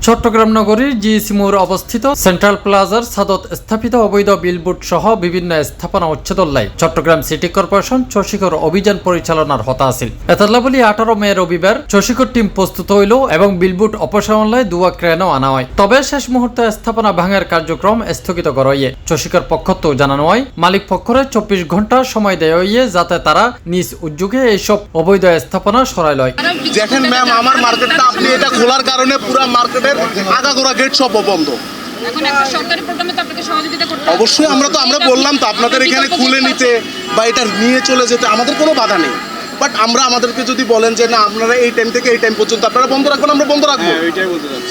চট্টগ্রাম নগরীর জিএসি মোড় অবস্থিত সেন্ট্রাল প্লাজার ছাদত স্থাপিত অবৈধ বিলবোর্ড সহ বিভিন্ন স্থাপনা উচ্ছেদল্লাই চট্টগ্রাম সিটি কর্পোরেশন চশিকর অভিযান পরিচালনার হতা আছিল। এতলাবলি 18 মে রবিবার চশিকর টিম প্রস্তুত হইল এবং বিলবোর্ড অপসারণলাই দুয়া ক্রেনও আনা হয়। তবে শেষ মুহূর্তে স্থাপনা ভাঙার কার্যক্রম স্থগিত করা হইয়ে চশিকর পক্ষতো জানানো হয় মালিক পক্ষরে 24 ঘন্টা সময় দেওয়া হইয়ে যাতে তারা নিজ উদ্যোগে এইসব অবৈধ স্থাপনা সরাই লয়। দেখেন ম্যাম, আমার মার্কেটটা আপনি এটা খোলার কারণে পুরো মার্কেটের আগাগোড়া গেট সব বন্ধ। অবশ্যই আমরা বললাম তো আপনাদের এখানে খুলে নিতে বা এটা নিয়ে চলে যেতে আমাদের কোনো বাধা নেই, বাট আমাদেরকে যদি বলেন যে না আপনারা এই টাইম থেকে এই টাইম পর্যন্ত আপনারা বন্ধ রাখবেন, আমরা বন্ধ রাখবো।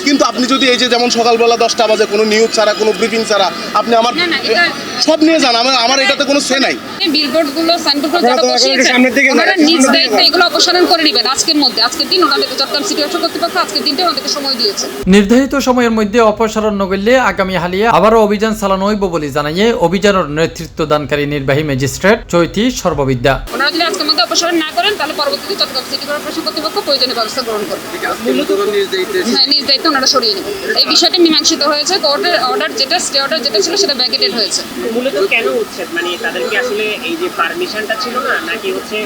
কিন্তু আপনি যদি এই যে যেমন সকালবেলা 10টা বাজে কোনো নিউজ ছাড়া কোনো ব্রিফিং ছাড়া আপনি আমার সব নিয়ে যান, আমার এটাতে কোনো সে নাই। বিলবোর্ডগুলো সাইনবোর্ডগুলো যারা বসিয়েছেন ওনারা নিজ দায়িত্বে এগুলো অপসারণ করে নেবেন আজকের মধ্যে। আজকের দিন ওনাদেরকে চট্টগ্রাম সিটি কর্তৃপক্ষ আজকের দিনটা ওনাদেরকে সময় দিয়েছে। নির্ধারিত সময়ের মধ্যে অপসারণ নগরলে আগামী হালিয়া আবারও অভিযান চালানো হইব বলে জানাইয়ে অভিযানের নেতৃত্ব দানকারী নির্বাহী ম্যাজিস্ট্রেট চৈতি সর্ববিদ্যা। ওনারা যদি আজকের মধ্যে অপসারণ না করেন তাহলে পরবর্তীতে চট্টগ্রাম সিটি কর্পোরেশন কর্তৃপক্ষ প্রয়োজনীয় ব্যবস্থা গ্রহণ করবে। হ্যাঁ, নিজ দায়িত্ব ওনারা সরিয়ে নেবেন। এই বিষয়টি মীমাংসিত হয়েছে। কোর্টের অর্ডার যেটা স্টে অর্ডার যেটা ছিল সেটা ব্যাকেটেড হয়েছে। মূলত কেন হচ্ছে মানে তাদেরকে আসলে এই যে পারমিশনটা ছিল না নাকি হচ্ছে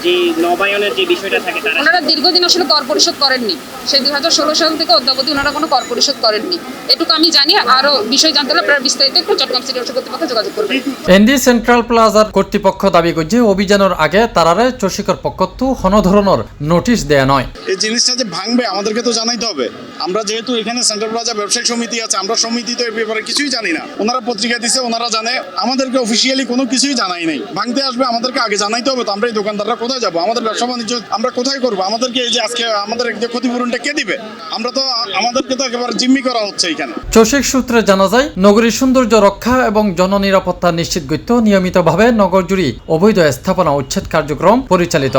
যে নবায়নের যে বিষয়টা থাকে তারা ওনারা দীর্ঘদিন আসলে কর পরিশোধ করেননি। সেই 2016 সাল থেকে অদ্যাবধি ওনারা কোনো কর পরিশোধ করেননি। এটুকু আমি জানি। আরো বিষয় জানতে হলে আপনারা বিস্তারিত একটু চট্টগ্রাম সিটি কর্তৃপক্ষ যোগাযোগ করবেন। এনডি সেন্ট্রাল প্লাজার কর্তৃপক্ষ দাবি করছে অভিযানের আগে তারারে চশিকর পক্ষতো কোনো ধরনের নোটিশ দেয়া নয়। এই জিনিসটা যে ভাঙবে আমাদেরকে তো জানাইতে হবে। আমরা যেহেতু এখানে সেন্ট্রাল প্লাজা ব্যবসায়িক সমিতি আছে, আমরা সমিতি তো এই ব্যাপারে কিছুই জানি না। ওনারা পত্রিকা দিছে, ওনারা জানে, আমাদেরকে অফিসিয়ালি কোনো কিছুই জানাই নাই। ভাঙতে আসবে আমাদেরকে আগে জানাইতে হবে। তো আমরা এই দোকানদাররা কোথায় যাবো? আমাদের ব্যবসা বাণিজ্য আমরা কোথায় করবো? আমাদেরকে এই যে আজকে আমাদের ক্ষতিপূরণটা কে দিবে? আমরা তো আমাদেরকে তো একেবারে জিম্মি করা হচ্ছে এখানে। চশিক সূত্রে জানা যায় নগরীর সৌন্দর্য রক্ষা এবং জননিরাপত্তা নিশ্চিত করতে নিয়মিতভাবে নগর জুড়ে অবৈধ স্থাপনা উচ্ছেদ কার্যক্রম পরিচালিত।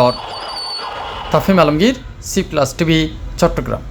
Tafim Alamgir, C+ TV, Chittagong.